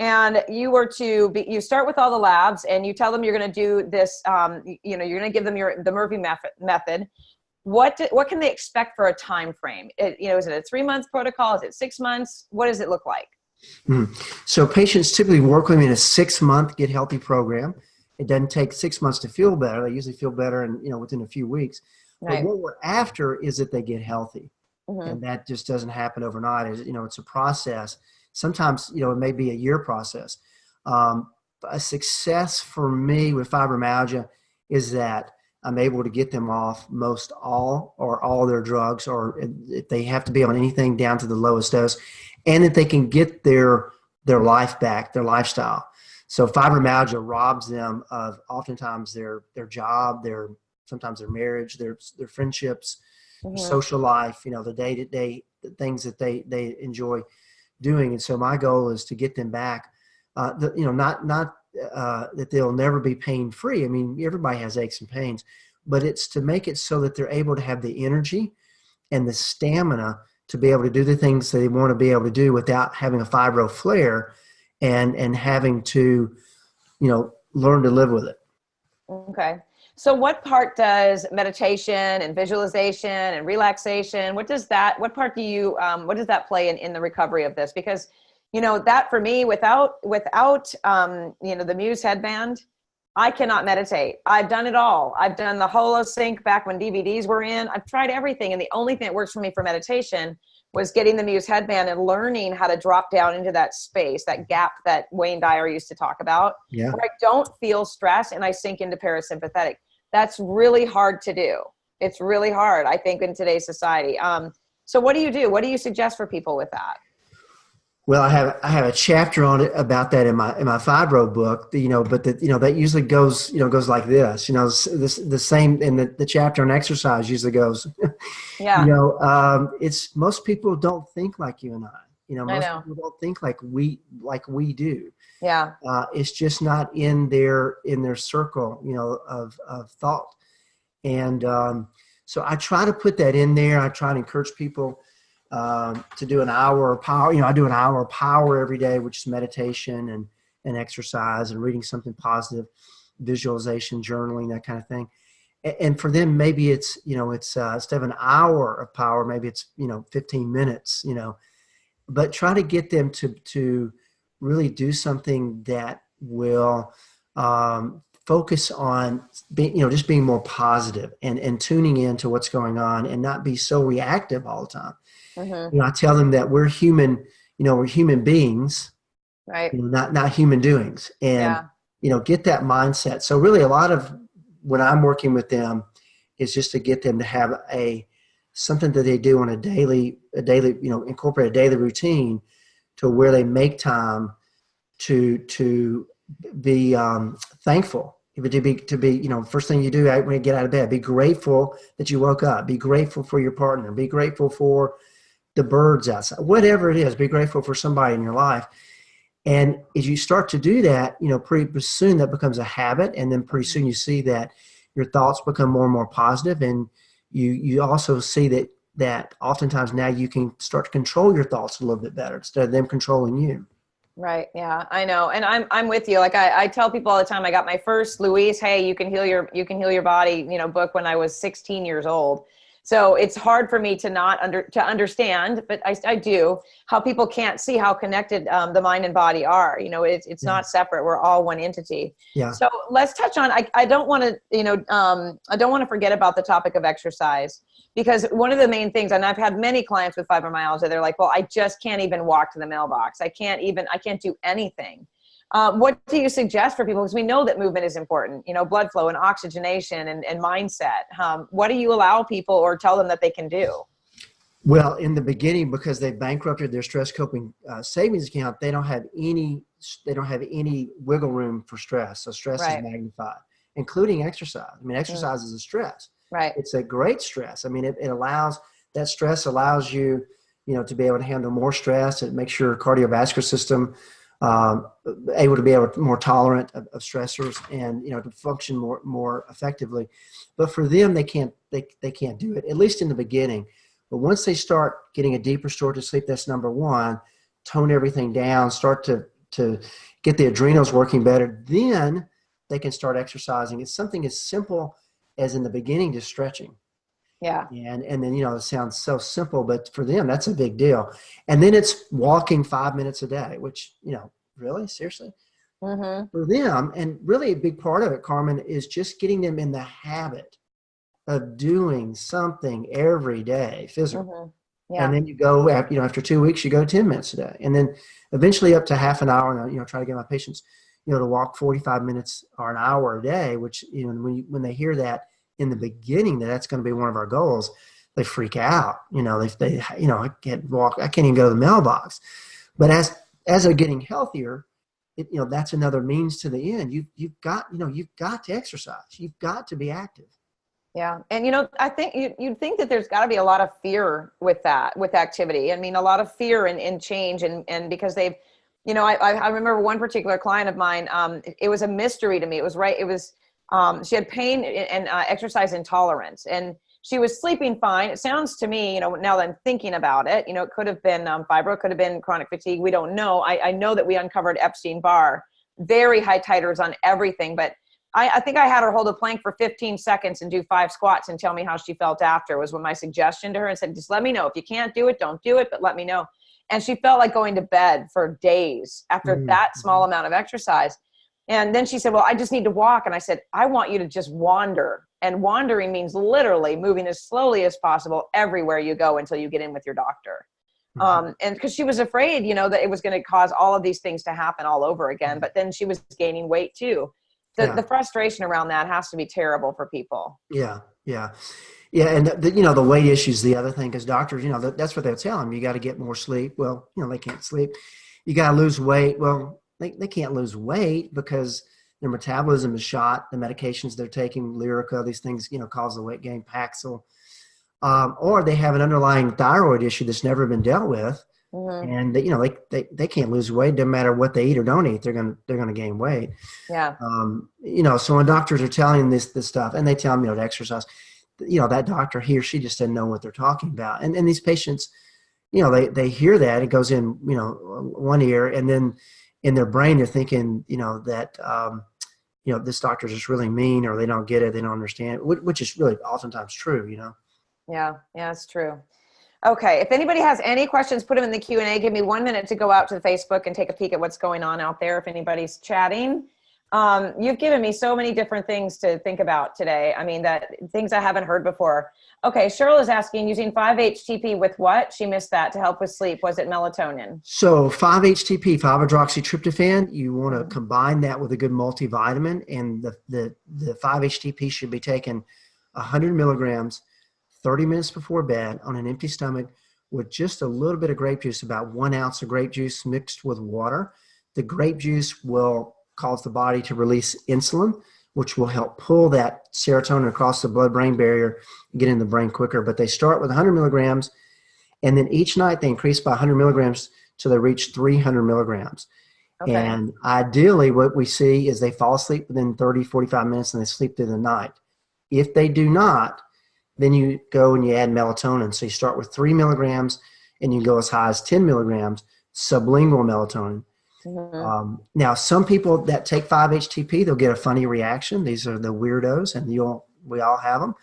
and you were you start with all the labs and you tell them you're going to do this, you're going to give them the Murphy method. What can they expect for a time frame? Is it a 3-month protocol? Is it 6 months? What does it look like? So patients typically work with me in a 6-month Get Healthy program. It doesn't take 6 months to feel better. They usually feel better within a few weeks. Right. But what we're after is that they get healthy. Mm-hmm. And that just doesn't happen overnight. It's a process. Sometimes, it may be a year process. A success for me with fibromyalgia is that I'm able to get them off most all or all their drugs, or if they have to be on anything, down to the lowest dose, and that they can get their life back, their lifestyle. So fibromyalgia robs them of oftentimes their job, sometimes their marriage, their friendships, mm-hmm. social life, the day-to-day things that they enjoy doing. And so my goal is to get them back, not that they'll never be pain-free. I mean, everybody has aches and pains, but it's to make it so that they're able to have the energy and the stamina to be able to do the things they want to be able to do without having a fibro flare and having to, learn to live with it. Okay. So what part does meditation and visualization and relaxation, what does that play in the recovery of this? Because, that for me, without the Muse headband, I cannot meditate. I've done it all. I've done the HoloSync back when DVDs were in. I've tried everything. And the only thing that works for me for meditation was getting the Muse headband and learning how to drop down into that space, that gap that Wayne Dyer used to talk about, where I don't feel stress and I sink into parasympathetic. That's really hard to do. It's really hard, I think, in today's society. So what do you do? What do you suggest for people with that? Well, I have a chapter on it about that in my fibro book, but that usually goes like this, the same, and the chapter on exercise usually goes, it's most people don't think like you and I, most people don't think like we do. Yeah. It's just not in their circle, of thought. And, so I try to put that in there. I try to encourage people to do an hour of power. I do an hour of power every day, which is meditation and exercise and reading something positive, visualization, journaling, that kind of thing. And for them, maybe it's instead of an hour of power, maybe it's 15 minutes. But try to get them to really do something that will focus on being, just being more positive and tuning into what's going on and not be so reactive all the time. Mm-hmm. I tell them that we're human, we're human beings, Right. not human doings, and, get that mindset. So really a lot of when I'm working with them is just to get them to have something that they do on a daily, incorporate a daily routine to where they make time to be thankful. To be, first thing you do when you get out of bed, be grateful that you woke up. Be grateful for your partner. Be grateful for the birds outside. Whatever it is, be grateful for somebody in your life. And as you start to do that, pretty soon that becomes a habit, and then pretty soon you see that your thoughts become more and more positive, and you also see that oftentimes now you can start to control your thoughts a little bit better instead of them controlling you. Right. Yeah, I know. And I'm with you. Like I tell people all the time, I got my first Louise, hey, you can heal your body, book when I was 16 years old. So it's hard for me to understand, but I do, how people can't see how connected the mind and body are. It's not separate. We're all one entity. Yeah. So let's touch on, I don't want to, I don't want to forget about the topic of exercise, because one of the main things, and I've had many clients with fibromyalgia, they're like, well, I just can't even walk to the mailbox. I can't do anything. What do you suggest for people? Because we know that movement is important, blood flow and oxygenation and mindset. What do you allow people or tell them that they can do? Well, in the beginning, because they bankrupted their stress coping savings account, they don't have any wiggle room for stress. So stress is magnified, including exercise. I mean, exercise is a stress. Right. It's a great stress. I mean, it allows, that stress allows you, to be able to handle more stress. It makes your cardiovascular system able to be more tolerant of stressors and, to function more effectively. But for them, they can't do it, at least in the beginning. But once they start getting a deeper snort to sleep, that's number one, tone everything down, start to get the adrenals working better, then they can start exercising. It's something as simple as in the beginning, just stretching. Yeah. And then, it sounds so simple, but for them, that's a big deal. And then it's walking 5 minutes a day, which, really, seriously? Mm-hmm. For them, and really a big part of it, Carmen, is just getting them in the habit of doing something every day, physical. Mm-hmm. Yeah. And then you go, after 2 weeks, you go 10 minutes a day. And then eventually up to half an hour, and, try to get my patients, to walk 45 minutes or an hour a day, which, when they hear that in the beginning, that's going to be one of our goals, they freak out. They I can't walk, I can't even go to the mailbox. But as they're getting healthier, that's another means to the end. You've got to exercise. You've got to be active. Yeah. And, I think you'd think that there's got to be a lot of fear with that, with activity. I mean, a lot of fear in change and because they've, I remember one particular client of mine, it was a mystery to me. She had pain and exercise intolerance, and she was sleeping fine. It sounds to me, now that I'm thinking about it, it could have been fibro, could have been chronic fatigue. We don't know. I know that we uncovered Epstein-Barr, very high titers on everything, but I think I had her hold a plank for 15 seconds and do 5 squats and tell me how she felt after, was what my suggestion to her, and said, just let me know. If you can't do it, don't do it, but let me know. And she felt like going to bed for days after that small amount of exercise. And then she said, well, I just need to walk. And I said, I want you to just wander. And wandering means literally moving as slowly as possible everywhere you go until you get in with your doctor. And because she was afraid, that it was going to cause all of these things to happen all over again. But then she was gaining weight too. The frustration around that has to be terrible for people. Yeah. And the weight issue is the other thing, because doctors, that's what they'll tell them. You got to get more sleep. Well, they can't sleep. You got to lose weight. Well, they can't lose weight because their metabolism is shot. The medications they're taking, Lyrica, these things, cause the weight gain, Paxil, or they have an underlying thyroid issue that's never been dealt with. Mm-hmm. And they can't lose weight. Doesn't matter what they eat or don't eat, they're gonna gain weight. Yeah. So when doctors are telling this stuff, and they tell them to exercise, that doctor, he or she just doesn't know what they're talking about. And these patients, they hear that, it goes in one ear, and then in their brain they're thinking that this doctor's just really mean, or they don't get it, they don't understand, which is really oftentimes true. Yeah, it's true. Okay, if anybody has any questions, put them in the Q&A. Give me 1 minute to go out to the Facebook and take a peek at what's going on out there if anybody's chatting. You've given me so many different things to think about today. I mean, that things I haven't heard before. Okay, Cheryl is asking, using 5-HTP with what? She missed that, to help with sleep. Was it melatonin? So 5-HTP, 5-hydroxytryptophan, you want to combine that with a good multivitamin, and the 5-HTP should be taken 100 milligrams 30 minutes before bed on an empty stomach with just a little bit of grape juice, about 1 ounce of grape juice mixed with water. The grape juice will cause the body to release insulin, which will help pull that serotonin across the blood-brain barrier and get in the brain quicker. But they start with 100 milligrams, and then each night they increase by 100 milligrams till they reach 300 milligrams. Okay. And ideally what we see is they fall asleep within 30, 45 minutes and they sleep through the night. If they do not, then you go and you add melatonin. So you start with 3 milligrams and you go as high as 10 milligrams sublingual melatonin. Mm-hmm. Now, some people that take 5-HTP, they'll get a funny reaction. These are the weirdos, and we all have them.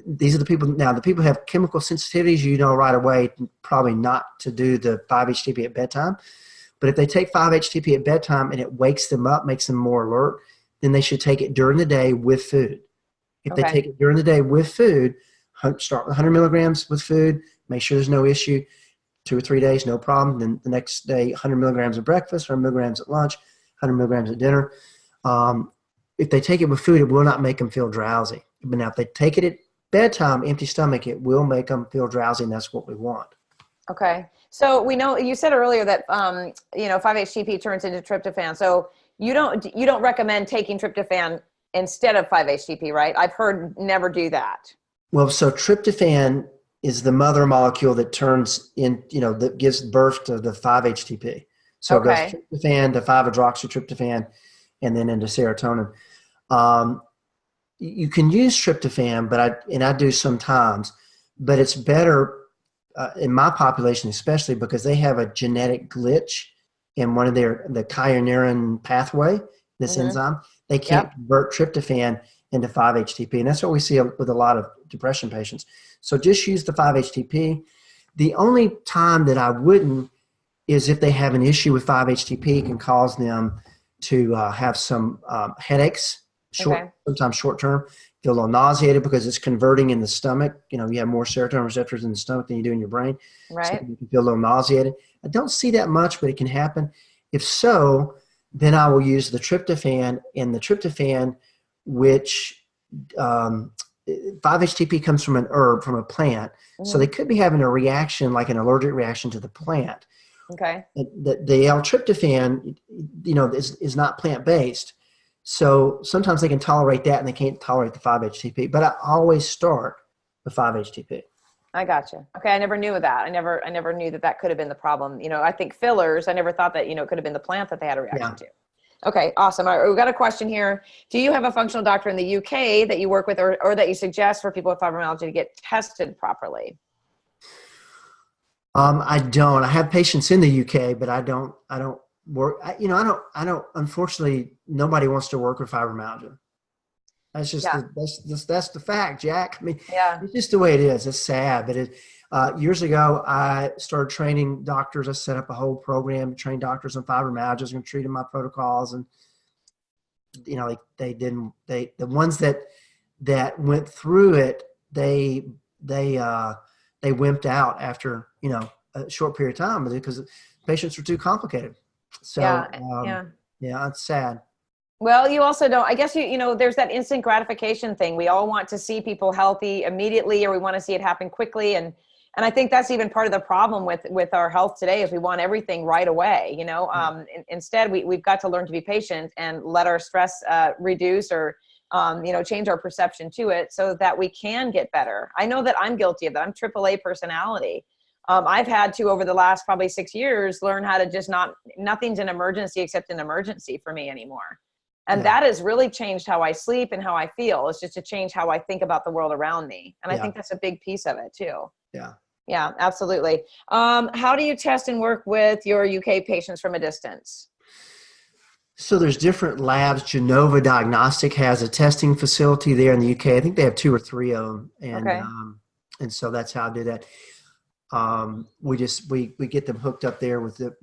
These are the people. Now, the people who have chemical sensitivities, you know right away probably not to do the 5-HTP at bedtime. But if they take 5-HTP at bedtime and it wakes them up, makes them more alert, then they should take it during the day with food. If they take it during the day with food, start with 100 milligrams with food, make sure there's no issue. 2 or 3 days, no problem. Then the next day, 100 milligrams at breakfast, 100 milligrams at lunch, 100 milligrams at dinner. If they take it with food, it will not make them feel drowsy. But now if they take it at bedtime, empty stomach, it will make them feel drowsy, and that's what we want. Okay. So we know, you said earlier that, 5-HTP turns into tryptophan. So you don't recommend taking tryptophan instead of 5-HTP, right? I've heard never do that. Well, so tryptophan is the mother molecule that turns in, that gives birth to the 5-HTP. So it goes tryptophan to 5-hydroxytryptophan and then into serotonin. You can use tryptophan, but I do sometimes, but it's better in my population, especially because they have a genetic glitch in one of the kynurenine pathway, this enzyme. They can't convert tryptophan into 5-HTP. And that's what we see with a lot of depression patients. So just use the 5-HTP. The only time that I wouldn't is if they have an issue with 5-HTP. It can cause them to have some headaches, sometimes short term, feel a little nauseated because it's converting in the stomach. You have more serotonin receptors in the stomach than you do in your brain. Right. So you can feel a little nauseated. I don't see that much, but it can happen. If so, then I will use the tryptophan, and the tryptophan, which 5-HTP comes from an herb, from a plant. So they could be having a reaction, like an allergic reaction to the plant. Okay. The L-tryptophan, is not plant-based. So sometimes they can tolerate that and they can't tolerate the 5-HTP. But I always start with 5-HTP. I gotcha. Okay, I never knew that. I never knew that could have been the problem. I think fillers, I never thought that, it could have been the plant that they had a reaction to. Okay, awesome. All right, we've got a question here. Do you have a functional doctor in the UK that you work with or that you suggest for people with fibromyalgia to get tested properly? I don't. I have patients in the UK, but I don't work. I don't, unfortunately, nobody wants to work with fibromyalgia. That's just, that's the fact, Jack. I mean, it's just the way it is. It's sad, but years ago, I started training doctors. I set up a whole program to train doctors on fibromyalgia. I was going to treat them my protocols, and the ones that went through it, they wimped out after a short period of time because patients were too complicated. So it's sad. Well, you also don't, I guess, there's that instant gratification thing. We all want to see people healthy immediately, or we want to see it happen quickly. And I think that's even part of the problem with our health today is we want everything right away. Instead, we've got to learn to be patient and let our stress reduce or, change our perception to it so that we can get better. I know that I'm guilty of that. I'm AAA personality. I've had to, over the last probably 6 years, learn how to just nothing's an emergency except an emergency for me anymore. And that has really changed how I sleep and how I feel. It's just to change how I think about the world around me. And I think that's a big piece of it too. Yeah. Yeah, absolutely. How do you test and work with your UK patients from a distance? So there's different labs. Genova Diagnostic has a testing facility there in the UK. I think they have 2 or 3 of them. And so that's how I do that. We get them hooked up there with them,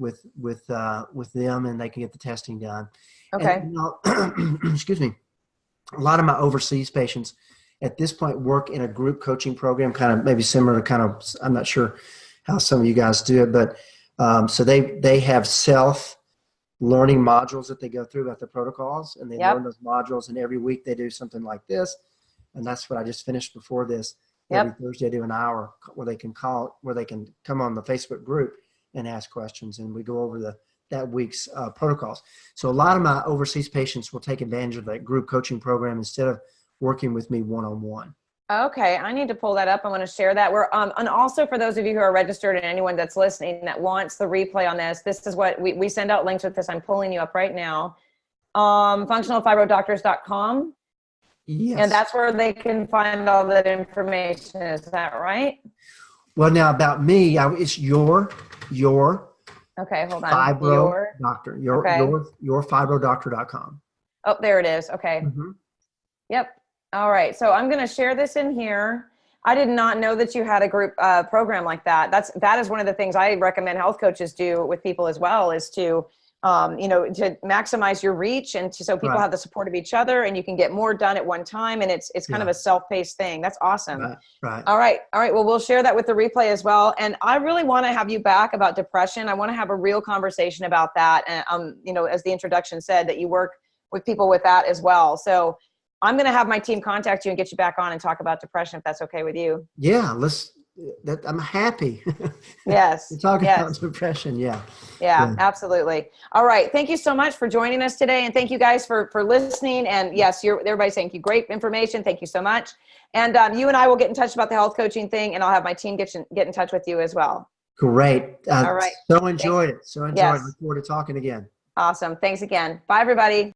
and they can get the testing done. Okay. And, excuse me. A lot of my overseas patients at this point work in a group coaching program, kind of maybe similar to I'm not sure how some of you guys do it, but so they have self-learning modules that they go through about the protocols, and they learn those modules, and every week they do something like this. And that's what I just finished before this. Every Thursday I do an hour where they can come on the Facebook group and ask questions, and we go over that week's protocols. So a lot of my overseas patients will take advantage of that group coaching program instead of working with me one-on-one. Okay, I need to pull that up. I want to share that. And also for those of you who are registered and anyone that's listening that wants the replay on this is what we send out links with this. I'm pulling you up right now. Functionalfibrodoctors.com. Yes. And that's where they can find all that information. Is that right? Well, now about me, it's your okay, hold on. Fibro Doctor. Your Fibrodoctor.com. Oh, there it is. Okay. Mm-hmm. Yep. All right. So I'm going to share this in here. I did not know that you had a group program like that. That is one of the things I recommend health coaches do with people as well, is to to maximize your reach, and so people have the support of each other, and you can get more done at one time. And it's kind of a self-paced thing. That's awesome. Right. All right. Well, we'll share that with the replay as well. And I really want to have you back about depression. I want to have a real conversation about that. And, as the introduction said, that you work with people with that as well. So I'm going to have my team contact you and get you back on and talk about depression, if that's okay with you. Yeah, I'm happy. Yes. to talk about depression. Yeah, absolutely. All right. Thank you so much for joining us today. And thank you guys for listening. And yes, everybody's saying you great information. Thank you so much. And you and I will get in touch about the health coaching thing, and I'll have my team get in touch with you as well. Great. All right. So enjoyed it. Yes. Look forward to talking again. Awesome. Thanks again. Bye, everybody.